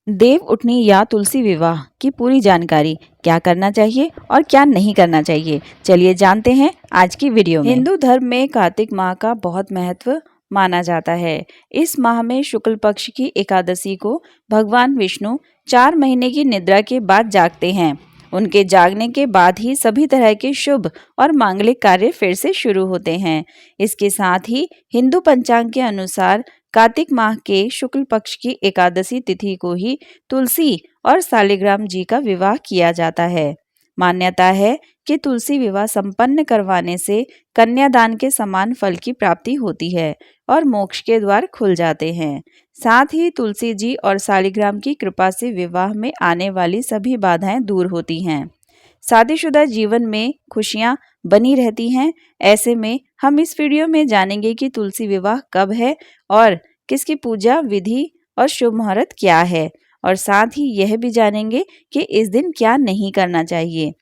देव उठनी या तुलसी विवाह की पूरी जानकारी, क्या करना चाहिए और क्या नहीं करना चाहिए, चलिए जानते हैं आज की वीडियो में। हिंदू धर्म में कार्तिक माह का बहुत महत्व माना जाता है। इस माह में शुक्ल पक्ष की एकादशी को भगवान विष्णु 4 महीने की निद्रा के बाद जागते हैं। उनके जागने के बाद ही सभी तरह के शुभ और मांगलिक कार्य फिर से शुरू होते हैं। इसके साथ ही हिंदू पंचांग के अनुसार कार्तिक माह के शुक्ल पक्ष की एकादशी तिथि को ही तुलसी और शालिग्राम जी का विवाह किया जाता है। मान्यता है कि तुलसी विवाह संपन्न करवाने से कन्यादान के समान फल की प्राप्ति होती है और मोक्ष के द्वार खुल जाते हैं। साथ ही तुलसी जी और शालिग्राम की कृपा से विवाह में आने वाली सभी बाधाएं दूर होती हैं। शादीशुदा जीवन में खुशियां बनी रहती हैं। ऐसे में हम इस वीडियो में जानेंगे कि तुलसी विवाह कब है और किसकी पूजा विधि और शुभ मुहूर्त क्या है, और साथ ही यह भी जानेंगे कि इस दिन क्या नहीं करना चाहिए।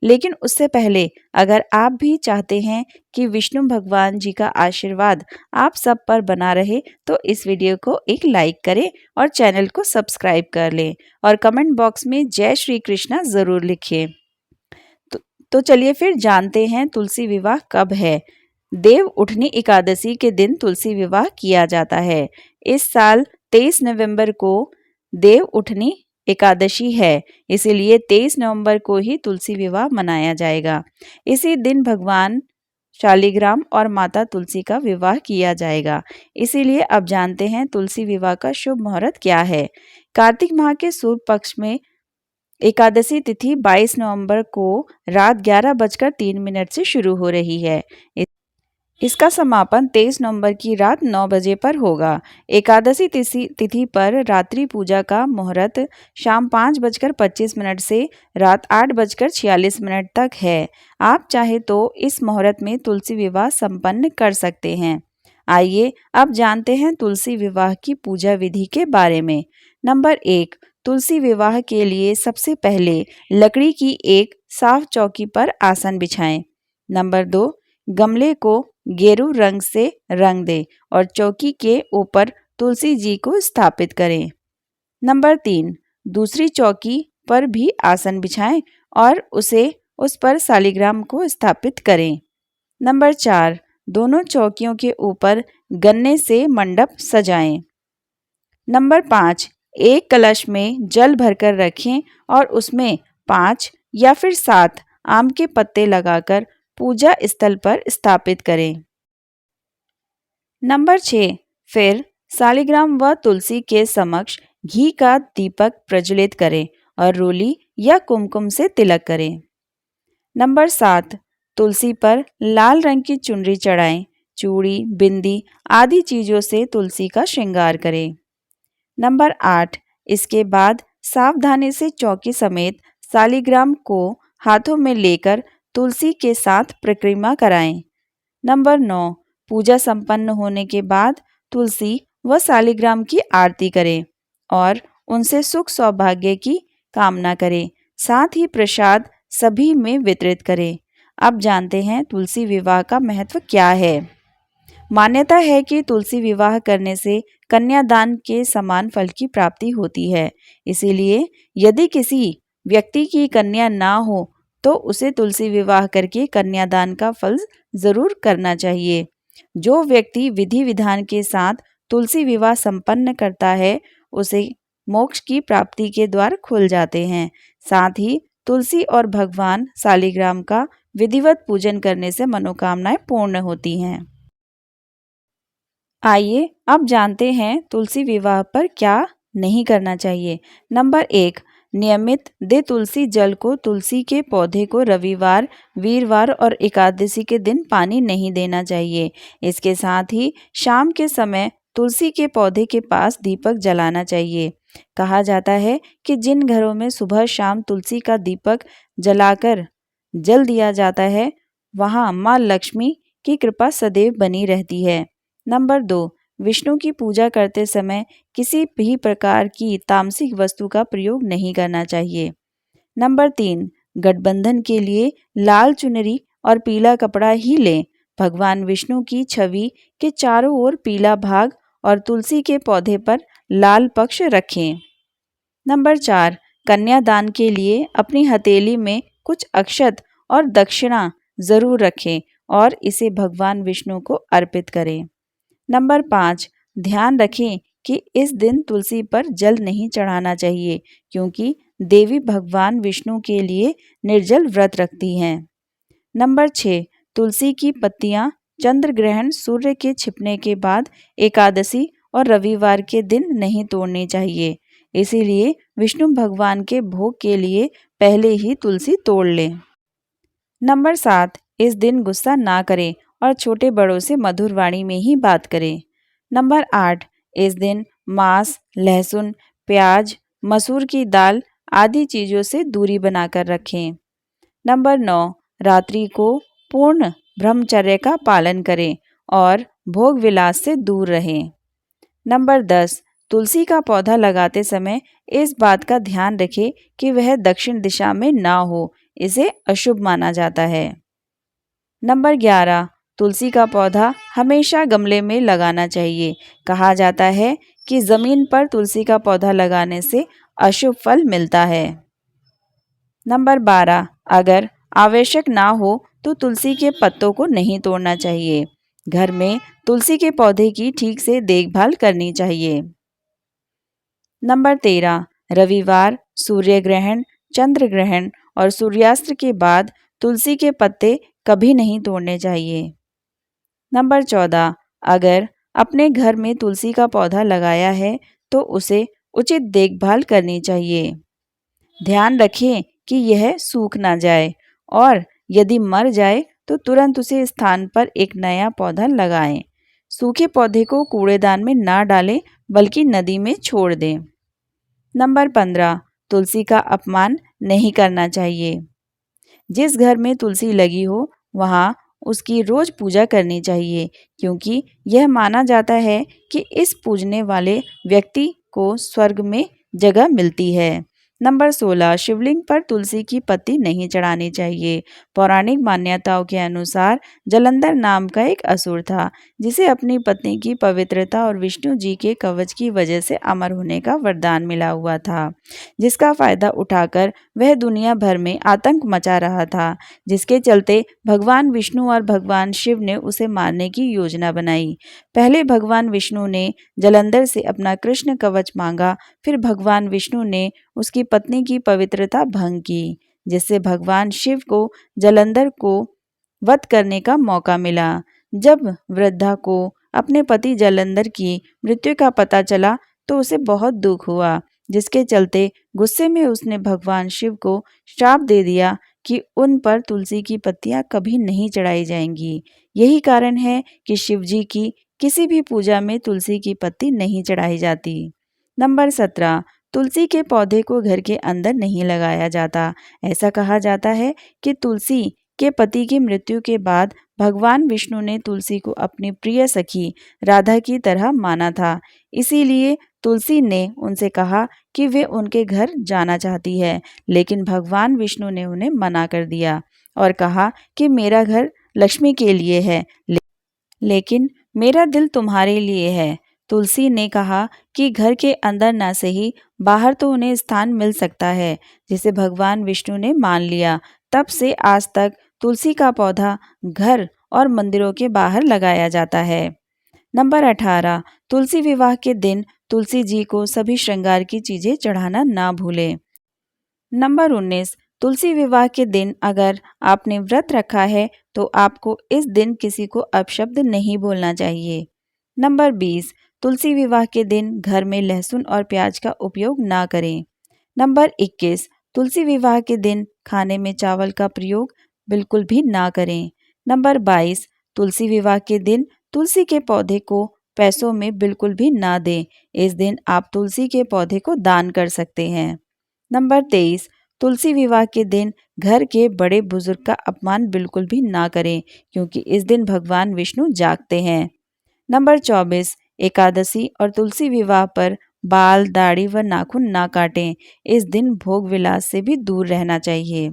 लेकिन उससे पहले अगर आप भी चाहते हैं कि विष्णु भगवान जी का आशीर्वाद आप सब पर बना रहे तो इस वीडियो को एक लाइक करें और चैनल को सब्सक्राइब कर लें और कमेंट बॉक्स में जय श्री कृष्णा ज़रूर लिखें। तो चलिए फिर जानते हैं तुलसी विवाह कब है। देव उठनी एकादशी के दिन तुलसी विवाह किया जाता है। इस साल 23 नवंबर को देव उठनी एकादशी है, इसीलिए 23 नवंबर को ही तुलसी विवाह मनाया जाएगा। इसी दिन भगवान शालिग्राम और माता तुलसी का विवाह किया जाएगा। इसीलिए अब जानते हैं तुलसी विवाह का शुभ मुहूर्त क्या है। कार्तिक माह के शुक्ल पक्ष में एकादशी तिथि 22 नवंबर को रात 11:03 से शुरू हो रही है। इसका समापन 23 नवंबर की रात 9 बजे पर होगा। एकादशी तिथि पर रात्रि पूजा का मुहूर्त शाम 5:25 से रात 8:46 तक है। आप चाहे तो इस मुहूर्त में तुलसी विवाह संपन्न कर सकते हैं। आइए अब जानते हैं तुलसी विवाह की पूजा विधि के बारे में। नंबर 1, तुलसी विवाह के लिए सबसे पहले लकड़ी की एक साफ चौकी पर आसन बिछाएं। नंबर 2, गमले को गेरू रंग से रंग दें और चौकी के ऊपर तुलसी जी को स्थापित करें। नंबर 3, दूसरी चौकी पर भी आसन बिछाएं और उस पर शालिग्राम को स्थापित करें। नंबर 4, दोनों चौकियों के ऊपर गन्ने से मंडप सजाएं। नंबर 5, एक कलश में जल भरकर रखें और उसमें 5 या फिर 7 आम के पत्ते लगाकर पूजा स्थल पर स्थापित करें। नंबर 6, फिर शालिग्राम व तुलसी के समक्ष घी का दीपक प्रज्वलित करें और रोली या कुमकुम से तिलक करें। नंबर 7, तुलसी पर लाल रंग की चुनरी चढ़ाएं, चूड़ी, बिंदी आदि चीजों से तुलसी का श्रृंगार करें। नंबर 8, इसके बाद सावधानी से चौकी समेत शालिग्राम को हाथों में लेकर तुलसी के साथ परिक्रमा कराएं। नंबर 9, पूजा संपन्न होने के बाद तुलसी व शालिग्राम की आरती करें और उनसे सुख सौभाग्य की कामना करें। साथ ही प्रसाद सभी में वितरित करें। अब जानते हैं तुलसी विवाह का महत्व क्या है। मान्यता है कि तुलसी विवाह करने से कन्यादान के समान फल की प्राप्ति होती है। इसीलिए यदि किसी व्यक्ति की कन्या ना हो तो उसे तुलसी विवाह करके कन्यादान का फल जरूर करना चाहिए। जो व्यक्ति विधि विधान के साथ तुलसी विवाह संपन्न करता है उसे मोक्ष की प्राप्ति के द्वार खुल जाते हैं। साथ ही तुलसी और भगवान शालिग्राम का विधिवत पूजन करने से मनोकामनाएं पूर्ण होती हैं। आइए अब जानते हैं तुलसी विवाह पर क्या नहीं करना चाहिए। नंबर 1, नियमित दे तुलसी जल को तुलसी के पौधे को रविवार, वीरवार और एकादशी के दिन पानी नहीं देना चाहिए। इसके साथ ही शाम के समय तुलसी के पौधे के पास दीपक जलाना चाहिए। कहा जाता है कि जिन घरों में सुबह शाम तुलसी का दीपक जलाकर जल दिया जाता है वहाँ माँ लक्ष्मी की कृपा सदैव बनी रहती है। नंबर 2, विष्णु की पूजा करते समय किसी भी प्रकार की तामसिक वस्तु का प्रयोग नहीं करना चाहिए। नंबर 3, गठबंधन के लिए लाल चुनरी और पीला कपड़ा ही लें। भगवान विष्णु की छवि के चारों ओर पीला भाग और तुलसी के पौधे पर लाल पक्ष रखें। नंबर 4, कन्यादान के लिए अपनी हथेली में कुछ अक्षत और दक्षिणा जरूर रखें और इसे भगवान विष्णु को अर्पित करें। नंबर 5, ध्यान रखें कि इस दिन तुलसी पर जल नहीं चढ़ाना चाहिए क्योंकि देवी भगवान विष्णु के लिए निर्जल व्रत रखती हैं। नंबर 6, तुलसी की पत्तियां चंद्र ग्रहण सूर्य के छिपने के बाद एकादशी और रविवार के दिन नहीं तोड़नी चाहिए, इसीलिए विष्णु भगवान के भोग के लिए पहले ही तुलसी तोड़ लें। नंबर 7, इस दिन गुस्सा ना करें और छोटे बड़ों से मधुर वाणी में ही बात करें। नंबर 8, इस दिन मांस, लहसुन, प्याज, मसूर की दाल आदि चीज़ों से दूरी बनाकर रखें। नंबर 9, रात्रि को पूर्ण ब्रह्मचर्य का पालन करें और भोग विलास से दूर रहें। नंबर 10, तुलसी का पौधा लगाते समय इस बात का ध्यान रखें कि वह दक्षिण दिशा में ना हो, इसे अशुभ माना जाता है। नंबर 11, तुलसी का पौधा हमेशा गमले में लगाना चाहिए। कहा जाता है कि जमीन पर तुलसी का पौधा लगाने से अशुभ फल मिलता है। नंबर 12, अगर आवश्यक ना हो तो तुलसी के पत्तों को नहीं तोड़ना चाहिए। घर में तुलसी के पौधे की ठीक से देखभाल करनी चाहिए। नंबर 13, रविवार, सूर्य ग्रहण, चंद्र ग्रहण और सूर्यास्त के बाद तुलसी के पत्ते कभी नहीं तोड़ने चाहिए। नंबर 14, अगर अपने घर में तुलसी का पौधा लगाया है तो उसे उचित देखभाल करनी चाहिए। ध्यान रखें कि यह सूख ना जाए और यदि मर जाए तो तुरंत उसे स्थान पर एक नया पौधा लगाएं। सूखे पौधे को कूड़ेदान में ना डालें बल्कि नदी में छोड़ दें। नंबर 15, तुलसी का अपमान नहीं करना चाहिए। जिस घर में तुलसी लगी हो वहाँ उसकी रोज पूजा करनी चाहिए क्योंकि यह माना जाता है कि इस पूजने वाले व्यक्ति को स्वर्ग में जगह मिलती है। नंबर 16, शिवलिंग पर तुलसी की पत्ती नहीं चढ़ानी चाहिए। पौराणिक मान्यताओं के अनुसार जलंधर नाम का एक असुर था जिसे अपनी पत्नी की पवित्रता और विष्णु जी के कवच की वजह से अमर होने का वरदान मिला हुआ था, जिसका फायदा उठाकर वह दुनिया भर में आतंक मचा रहा था, जिसके चलते भगवान विष्णु और भगवान शिव ने उसे मारने की योजना बनाई। पहले भगवान विष्णु ने जलंधर से अपना कृष्ण कवच मांगा, फिर भगवान विष्णु ने उसकी पत्नी की पवित्रता भंग की, जिससे भगवान शिव को जलंधर को वध करने का मौका मिला। जब वृद्धा को अपने पति जलंधर की मृत्यु का पता चला तो उसे बहुत दुख हुआ, जिसके चलते गुस्से में उसने भगवान शिव को श्राप दे दिया कि उन पर तुलसी की पत्तियां कभी नहीं चढ़ाई जाएंगी। यही कारण है कि शिव जी की किसी भी पूजा में तुलसी की पत्ती नहीं चढ़ाई जाती। नंबर 17, तुलसी के पौधे को घर के अंदर नहीं लगाया जाता। ऐसा कहा जाता है कि तुलसी के पति की मृत्यु के बाद भगवान विष्णु ने तुलसी को अपनी प्रिय सखी राधा की तरह माना था, इसीलिए तुलसी ने उनसे कहा कि वे उनके घर जाना चाहती है, लेकिन भगवान विष्णु ने उन्हें मना कर दिया और कहा कि मेरा घर लक्ष्मी के लिए है, लेकिन मेरा दिल तुम्हारे लिए है। तुलसी ने कहा कि घर के अंदर न सही बाहर तो उन्हें स्थान मिल सकता है, जिसे भगवान विष्णु ने मान लिया। तब से आज तक तुलसी का पौधा घर और मंदिरों के बाहर लगाया जाता है। नंबर 18, तुलसी विवाह के दिन तुलसी जी को सभी श्रृंगार की चीजें चढ़ाना ना भूलें। नंबर 19, तुलसी विवाह के दिन अगर आपने व्रत रखा है तो आपको इस दिन किसी को अपशब्द नहीं बोलना चाहिए। नंबर 20, तुलसी विवाह के दिन घर में लहसुन और प्याज का उपयोग ना करें। नंबर 21, तुलसी विवाह के दिन खाने में चावल का प्रयोग बिल्कुल भी ना करें। नंबर 22, तुलसी विवाह के दिन तुलसी के पौधे को पैसों में बिल्कुल भी ना दें। इस दिन आप तुलसी के पौधे को दान कर सकते हैं। नंबर 23, तुलसी विवाह के दिन घर के बड़े बुजुर्ग का अपमान बिल्कुल भी ना करें क्योंकि इस दिन भगवान विष्णु जागते हैं। नंबर 24, एकादशी और तुलसी विवाह पर बाल, दाढ़ी व नाखून ना काटें। इस दिन भोग विलास से भी दूर रहना चाहिए।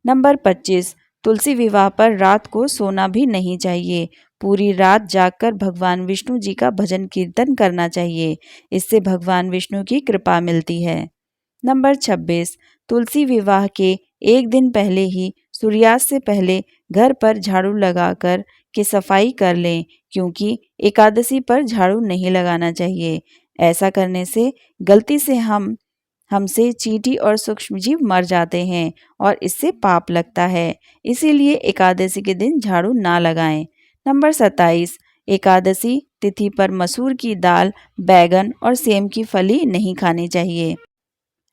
नंबर 25, तुलसी विवाह पर रात को सोना भी नहीं चाहिए। पूरी रात जागकर भगवान विष्णु जी का भजन कीर्तन करना चाहिए। इससे भगवान विष्णु की कृपा मिलती है। नंबर 26, तुलसी विवाह के एक दिन पहले ही सूर्यास्त से पहले घर पर झाड़ू लगाकर के सफाई कर लें, क्योंकि एकादशी पर झाड़ू नहीं लगाना चाहिए। ऐसा करने से गलती से हमसे चींटी और सूक्ष्मजीव मर जाते हैं और इससे पाप लगता है। इसीलिए एकादशी के दिन झाड़ू ना लगाएं। नंबर 27, एकादशी तिथि पर मसूर की दाल, बैगन और सेम की फली नहीं खानी चाहिए।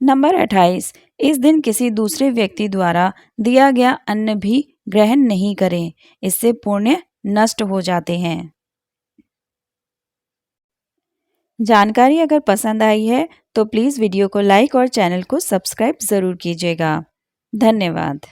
नंबर 28, इस दिन किसी दूसरे व्यक्ति द्वारा दिया गया अन्न भी ग्रहण नहीं करें, इससे पुण्य नष्ट हो जाते हैं। जानकारी अगर पसंद आई है तो प्लीज़ वीडियो को लाइक और चैनल को सब्सक्राइब ज़रूर कीजिएगा। धन्यवाद।